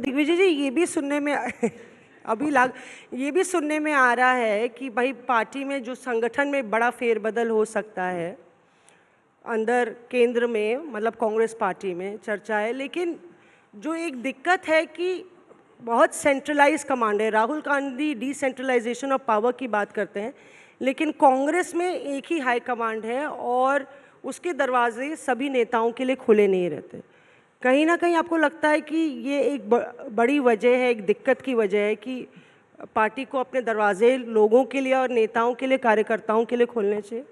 दिग्विजय जी, ये भी सुनने में ये भी सुनने में आ रहा है कि भाई पार्टी में जो संगठन में बड़ा फेरबदल हो सकता है, अंदर केंद्र में, मतलब कांग्रेस पार्टी में चर्चा है। लेकिन जो एक दिक्कत है कि बहुत सेंट्रलाइज कमांड है। Rahul Gandhi decentralisation of power की बात करते हैं, लेकिन कांग्रेस में एक ही हाई कमांड है और उसके दरवाजे सभी नेताओं के लिए खुले नहीं रहते। कहीं ना कहीं आपको लगता है कि ये एक बड़ी वजह है, एक दिक्कत की वजह है कि पार्टी को अपने दरवाजे लोगों के लिए और नेताओं के लिए, कार्यकर्ताओं के लिए खोलने चाहिए?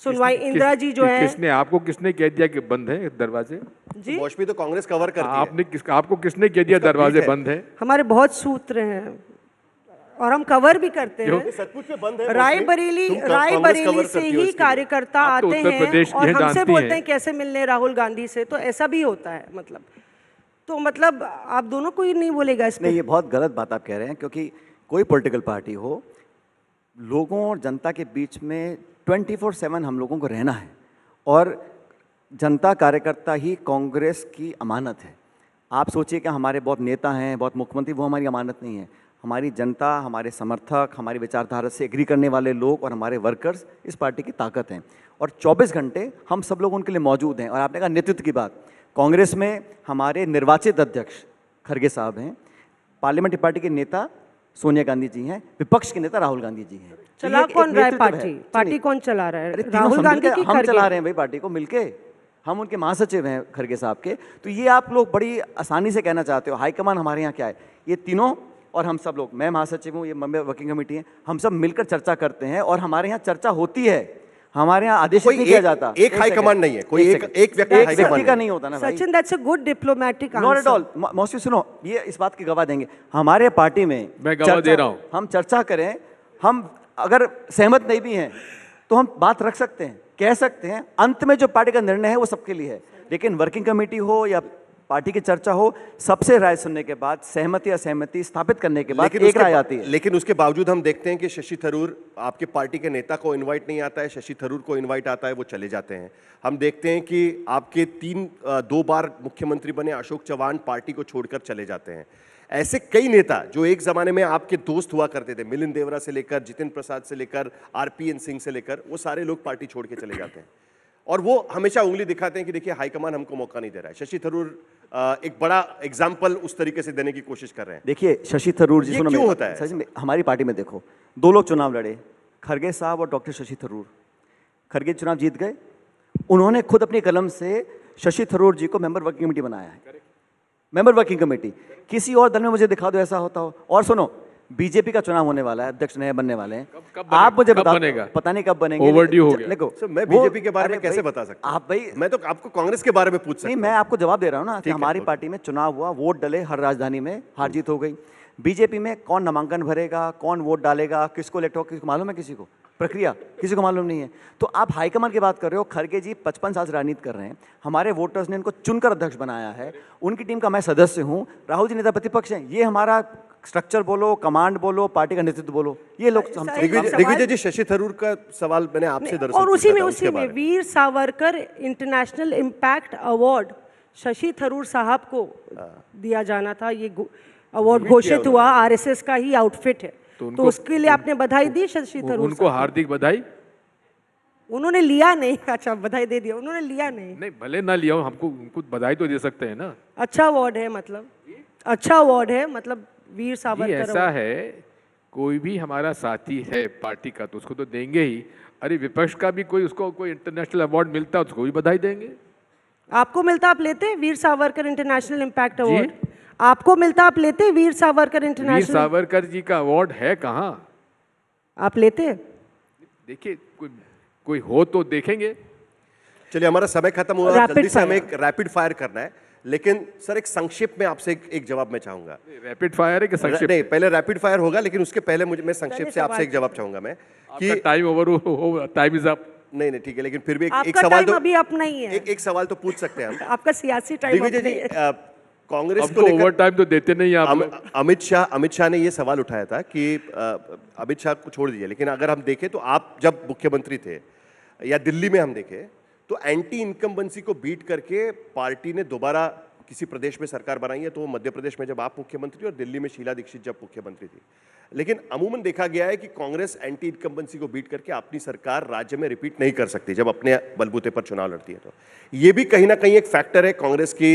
सुनवाई इंदिरा जी जो है, किसने कह दिया कि बंद है दरवाजे? जी मौसमी तो कांग्रेस कवर करती है। आपको किसने कह दिया दरवाजे बंद है? हमारे बहुत सूत्र हैं और हम कवर भी करते हैं। सचमुच में बंद है। रायबरेली से ही कार्यकर्ता आते हैं और हमसे बोलते हैं कैसे मिलने राहुल गांधी से, तो ऐसा भी होता है। मतलब आप दोनों को ही नहीं बोलेगा इसमें? नहीं, ये बहुत गलत बात आप कह रहे हैं, क्योंकि कोई पॉलिटिकल पार्टी हो, लोगों और जनता के बीच में 24/7 हम लोगों को रहना है और जनता कार्यकर्ता ही कांग्रेस की अमानत है। आप सोचिए कि हमारे बहुत नेता हैं, बहुत मुख्यमंत्री, वो हमारी अमानत नहीं है। हमारी जनता, हमारे समर्थक, हमारी विचारधारा से एग्री करने वाले लोग और हमारे वर्कर्स इस पार्टी की ताकत हैं और 24 घंटे हम सब लोग उनके लिए मौजूद हैं। और आपने कहा नेतृत्व की बात, कांग्रेस में हमारे निर्वाचित अध्यक्ष खड़गे साहब हैं, पार्लियामेंट्री पार्टी के नेता सोनिया गांधी जी हैं, विपक्ष के नेता राहुल गांधी जी हैं। चला कौन रहा है पार्टी कौन चला रहा है? राहुल गांधी की हम चला रहे हैं भाई पार्टी को मिलके, हम उनके महासचिव हैं खड़गे साहब के। तो ये आप लोग बड़ी आसानी से कहना चाहते हो हाईकमान हमारे यहाँ क्या है। ये तीनों और हम सब लोग, मैं महासचिव हूँ, ये मेंबर वर्किंग कमेटी है, हम सब मिलकर चर्चा करते हैं और हमारे यहाँ चर्चा होती है। हमारे यहाँ आदेश नहीं किया जाता। एक हाई कमांड नहीं है, कोई एक व्यक्ति का नहीं होता ना भाई। Sachin, that's a good diplomatic answer. Not at all. मौसी सुनो, ये इस बात की गवाह देंगे हमारे पार्टी में, मैं गवाह दे रहा हूँ। हम चर्चा करें, हम अगर सहमत नहीं भी हैं तो हम बात रख सकते हैं, कह सकते हैं। अंत में जो पार्टी का निर्णय है वो सबके लिए है, लेकिन वर्किंग कमेटी हो या पार्टी की चर्चा हो, सबसे राय सुनने के बाद, सहमति असहमति स्थापित करने के बाद एक राय आती है। लेकिन उसके बावजूद हम देखते हैं कि शशि थरूर, आपके पार्टी के नेता को इनवाइट नहीं आता है, शशि थरूर को इनवाइट आता है, वो चले जाते हैं। हम देखते हैं कि आपके 2 बार मुख्यमंत्री बने अशोक चव्हाण पार्टी को छोड़कर चले जाते हैं। ऐसे कई नेता जो एक जमाने में आपके दोस्त हुआ करते थे, मिलिंद देवरा से लेकर जितिन प्रसाद से लेकर आरपीएन सिंह से लेकर, वो सारे लोग पार्टी छोड़ के चले जाते हैं और वो हमेशा उंगली दिखाते हैं कि देखिए हाईकमान हमको मौका नहीं दे रहा है। शशि थरूर एक बड़ा एग्जाम्पल उस तरीके से देने की कोशिश कर रहे हैं। देखिए शशि थरूर जी, क्यों होता है? सच में हमारी पार्टी में देखो, 2 लोग चुनाव लड़े, खड़गे साहब और डॉक्टर शशि थरूर। खड़गे चुनाव जीत गए, उन्होंने खुद अपनी कलम से शशि थरूर जी को मेंबर वर्किंग कमेटी बनाया है। मेंबर वर्किंग कमेटी किसी और दल में मुझे दिखा दो ऐसा होता हो। और सुनो, बीजेपी का चुनाव होने वाला है, अध्यक्ष नए बनने वाले हैं। आप मुझे बता, पता नहीं कब बनेंगे, ओवरड्यू हो गया। देखो मैं बीजेपी के बारे में कैसे बता सकता हूं? आप भाई, मैं तो आपको कांग्रेस के बारे में पूछ सकता हूं। नहीं, मैं आपको जवाब दे रहा हूं ना कि हमारी पार्टी में चुनाव हुआ, वोट डले, हर राजधानी में हार जीत हो गई। बीजेपी में कौन नामांकन भरेगा, कौन वोट डालेगा, किसको इलेक्ट होगा, किसको मालूम है? किसी को प्रक्रिया किसी को मालूम नहीं है। तो आप हाईकमान की बात कर रहे हो। खड़गे जी 55 साल से राजनीति कर रहे हैं, हमारे वोटर्स ने इनको चुनकर अध्यक्ष बनाया है, उनकी टीम का मैं सदस्य हूं। राहुल जी नेता प्रतिपक्ष हैं, ये हमारा स्ट्रक्चर बोलो, कमांड बोलो, पार्टी का नेतृत्व बोलो, ये लोग हम। दिग्विजय जी, शशि थरूर का सवाल मैंने आपसे दरअसल और उसी में Veer Savarkar international impact award Shashi Tharoor साहब को दिया जाना था। ये अवार्ड घोषित हुआ, आरएसएस का ही आउटफिट है, तो उसके लिए आपने बधाई दी शशि थरूर? उनको हार्दिक बधाई। उन्होंने लिया नहीं। अच्छा, बधाई दे दिया, उन्होंने लिया नहीं। भले ना लिया हो, हमको उनको बधाई तो दे सकते हैं ना। अच्छा अवार्ड है, मतलब अच्छा अवार्ड है, मतलब वीर सावरकर ऐसा है, कोई भी हमारा साथी है पार्टी का तो उसको तो देंगे ही। अरे विपक्ष का भी कोई, उसको कोई इंटरनेशनल अवार्ड मिलता है, उसको भी बधाई देंगे। आपको मिलता, आप लेते? वीर सावरकर इंटरनेशनल इम्पैक्ट अवार्ड आपको मिलता, आप लेते? वीर सावरकर इंटरनेशनल? वीर सावरकर जी का अवार्ड है कहाँ? आप लेते? देखिए, कोई हो तो देखेंगे। चलिए, हमारा समय खत्म हुआ, जल्दी से हमें एक रैपिड फायर करना है। लेकिन सर, एक संक्षेप में आपसे एक जवाब मैं चाहूंगा। रैपिड फायर है कि संक्षेप? नहीं, पहले रैपिड फायर होगा, लेकिन उसके पहले मैं संक्षेप से आपसे एक जवाब चाहूंगा मैं कि टाइम ओवर हो, टाइम इज अप। नहीं, ठीक है, लेकिन फिर भी एक सवाल तो अभी अप नहीं है। एक सवाल तो पूछ सकते हैं हम। आपका सियासी टाइम अप नहीं है। कांग्रेस को ओवर टाइम तो देते नहीं आप। अमित शाह ने ये सवाल उठाया था कि अमित शाह को छोड़ दीजिए, लेकिन अगर हम देखें तो आप जब मुख्यमंत्री थे या दिल्ली में हम देखें तो एंटी इनकम्बेंसी को बीट करके पार्टी ने दोबारा किसी प्रदेश में सरकार बनाई है तो वो मध्य प्रदेश में जब आप मुख्यमंत्री और दिल्ली में शीला दीक्षित जब मुख्यमंत्री थी। लेकिन अमूमन देखा गया है कि कांग्रेस एंटी इनकम्बेंसी को बीट करके अपनी सरकार राज्य में रिपीट नहीं कर सकती जब अपने बलबूते पर चुनाव लड़ती है। तो ये भी कहीं ना कहीं एक फैक्टर है कांग्रेस की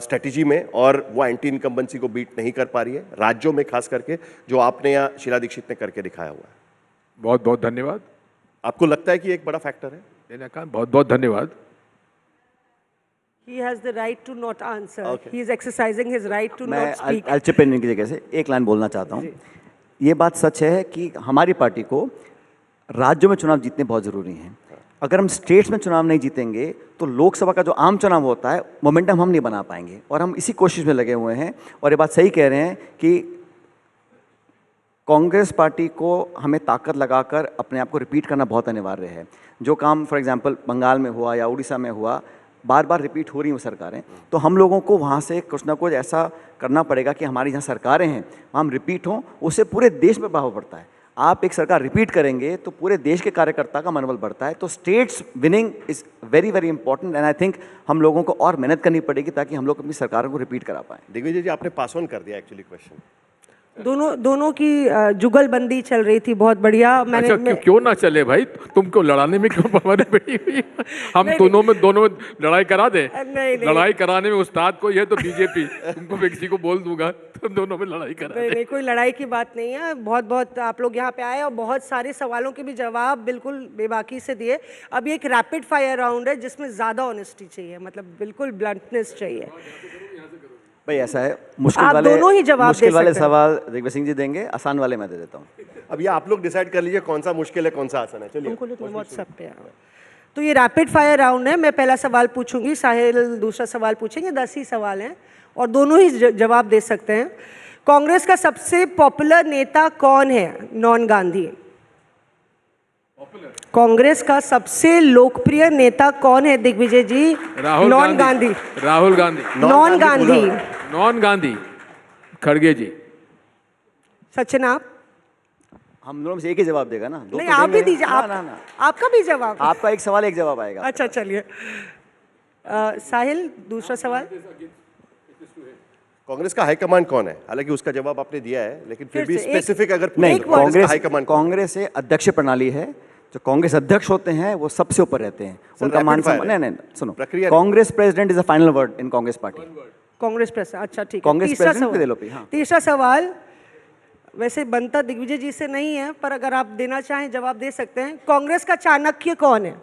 स्ट्रेटेजी में, और वो एंटी इनकम्बेंसी को बीट नहीं कर पा रही है राज्यों में, खास करके जो आपने या शीला दीक्षित ने करके दिखाया हुआ है। बहुत बहुत धन्यवाद। आपको लगता है कि एक बड़ा फैक्टर है? मैंने कहा बहुत बहुत धन्यवाद। He has the right to not answer. He is exercising his right to मैं not speak. I'll chip in इनकी जगह से एक लाइन बोलना चाहता हूँ। ये बात सच है कि हमारी पार्टी को राज्यों में चुनाव जीतने बहुत ज़रूरी हैं। अगर हम स्टेट्स में चुनाव नहीं जीतेंगे तो लोकसभा का जो आम चुनाव होता है मोमेंटम हम नहीं बना पाएंगे, और हम इसी कोशिश में लगे हुए हैं। और ये बात सही कह रहे हैं कि कांग्रेस पार्टी को हमें ताकत लगाकर अपने आप को रिपीट करना बहुत अनिवार्य है। जो काम फॉर एग्जांपल बंगाल में हुआ या उड़ीसा में हुआ, बार बार रिपीट हो रही हैं सरकारें, तो हम लोगों को वहाँ से कुछ ना कुछ ऐसा करना पड़ेगा कि हमारी जहाँ सरकारें हैं वहाँ हम रिपीट हों, उससे पूरे देश में प्रभाव पड़ता है। आप एक सरकार रिपीट करेंगे तो पूरे देश के कार्यकर्ता का मनोबल बढ़ता है। तो states winning is very very important, and I think हम लोगों को और मेहनत करनी पड़ेगी ताकि हम लोग अपनी सरकारों को रिपीट करा पाएँ। दिग्विजय जी, आपने पास ऑन कर दिया एक्चुअली क्वेश्चन। दोनों की जुगलबंदी चल रही थी, बहुत बढ़िया। मैंने अच्छा, क्यों ना चले भाई, तुमको लड़ाने में क्यों हमारी पड़ी हुई है? हम दोनों में लड़ाई करा दे। नहीं। लड़ाई कराने में उस्ताद कोई है तो बीजेपी, तुमको किसी को बोल दूंगा तो दोनों में लड़ाई करा दे। नहीं, कोई लड़ाई की बात नहीं है। बहुत आप लोग यहाँ पे आए और बहुत सारे सवालों के भी जवाब बिल्कुल बेबाकी से दिए। अब ये एक रैपिड फायर राउंड है जिसमें ज़्यादा ऑनेस्टी चाहिए, मतलब बिल्कुल ब्लंटनेस चाहिए। भाई ऐसा है, मुश्किल आप वाले दोनों ही जवाब मुश्किल दे वाले सकते हैं। सवाल दिग्विजय सिंह जी देंगे, आसान वाले मैं दे देता हूँ। अब ये आप लोग डिसाइड कर लीजिए कौन सा मुश्किल है कौन सा आसान है। चलिए व्हाट्सएप पे तो ये रैपिड फायर राउंड है। मैं पहला सवाल पूछूंगी, साहिल दूसरा सवाल पूछेंगे। 10 ही सवाल हैं और दोनों ही जवाब दे सकते हैं। कांग्रेस का सबसे पॉपुलर नेता कौन है नॉन गांधी? कांग्रेस का सबसे लोकप्रिय नेता कौन है Digvijay ji? Rahul non Gandhi. Rahul Gandhi. Non Gandhi. Non Gandhi खड़गे जी। सचिन आप? हम दोनों में से एक ही जवाब देगा ना? दो नहीं, तो आप भी देंगे। दीजिए। ना, आप ना, ना। आपका भी जवाब। आपका एक सवाल एक जवाब आएगा। अच्छा चलिए, साहिल दूसरा सवाल। कांग्रेस का हाईकमांड कौन है? हालांकि उसका जवाब आपने दिया है, लेकिन फिर फिर भी से स्पेसिफिक अगर नहीं, पूछें, कांग्रेस का हाईकमांड कौन है? कांग्रेस से अध्यक्ष प्रणाली है। जो कांग्रेस अध्यक्ष होते हैं वो सबसे ऊपर रहते हैं, उनका मान सम्मान। नहीं, सुनो, प्रक्रिया Congress president is a final word in Congress party. Congress president, अच्छा ठीक है। कांग्रेस तीसरा प्रेसिडेंट पे दे सवाल। लो, हाँ। तीसरा सवाल वैसे बनता दिग्विजय जी से नहीं है, पर अगर आप देना चाहें जवाब दे सकते हैं। कांग्रेस का चाणक्य कौन है?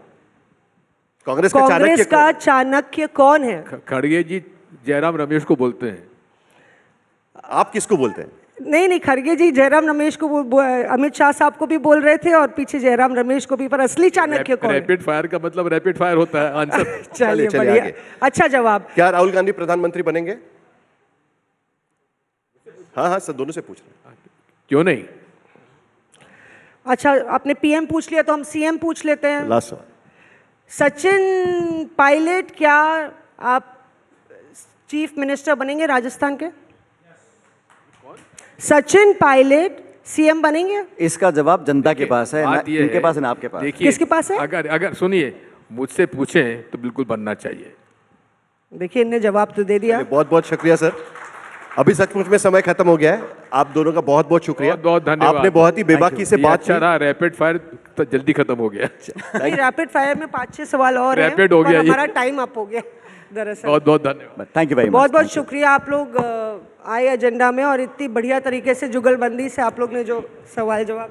कांग्रेस का कांग्रेस का चाणक्य चाणक्य कौन है? खड़गे जी जयराम रमेश को बोलते हैं। आप किसको बोलते हैं? नहीं, खड़गे जी जयराम रमेश को अमित शाह साहब को भी बोल रहे थे और पीछे जयराम रमेश को भी, पर असली चाणक्य कौन है? रैपिड फायर का मतलब रैपिड फायर होता है आंसर। चलिए चलिए बढ़िया, आगे। अच्छा जवाब। क्या राहुल गांधी प्रधानमंत्री बनेंगे? हाँ सर, दोनों से पूछ रहे हैं। क्यों नहीं? अच्छा, आपने पीएम पूछ लिया तो हम सीएम पूछ लेते हैं। लास्ट सवाल। सचिन पायलट, क्या आप चीफ मिनिस्टर बनेंगे राजस्थान के? सचिन पायलट सीएम बनेंगे? इसका जवाब जनता के पास है, ना बात ये इनके है, पास है ना आपके पास। देखिए, किसके पास है? अगर सुनिए, मुझसे पूछें तो बिल्कुल बनना चाहिए। देखिए, इनने जवाब तो दे दिया। बहुत बहुत शुक्रिया सर। अभी सचमुच में समय खत्म हो गया है। आप दोनों का बहुत बहुत शुक्रिया। बहुत धन्यवाद। आपने बहुत ही बेबाकी से ये बात अच्छा की। रहा, रैपिड फायर तो जल्दी खत्म हो गया। नहीं, रैपिड फायर में 5-6 सवाल और हैं, रैपिड हो पर गया ये। हमारा टाइम अप हो गया दरअसल। बहुत बहुत धन्यवाद। Thank you very much. बहुत बहुत शुक्रिया, आप लोग आए एजेंडा में और इतनी बढ़िया तरीके से जुगलबंदी से आप लोग ने जो सवाल जवाब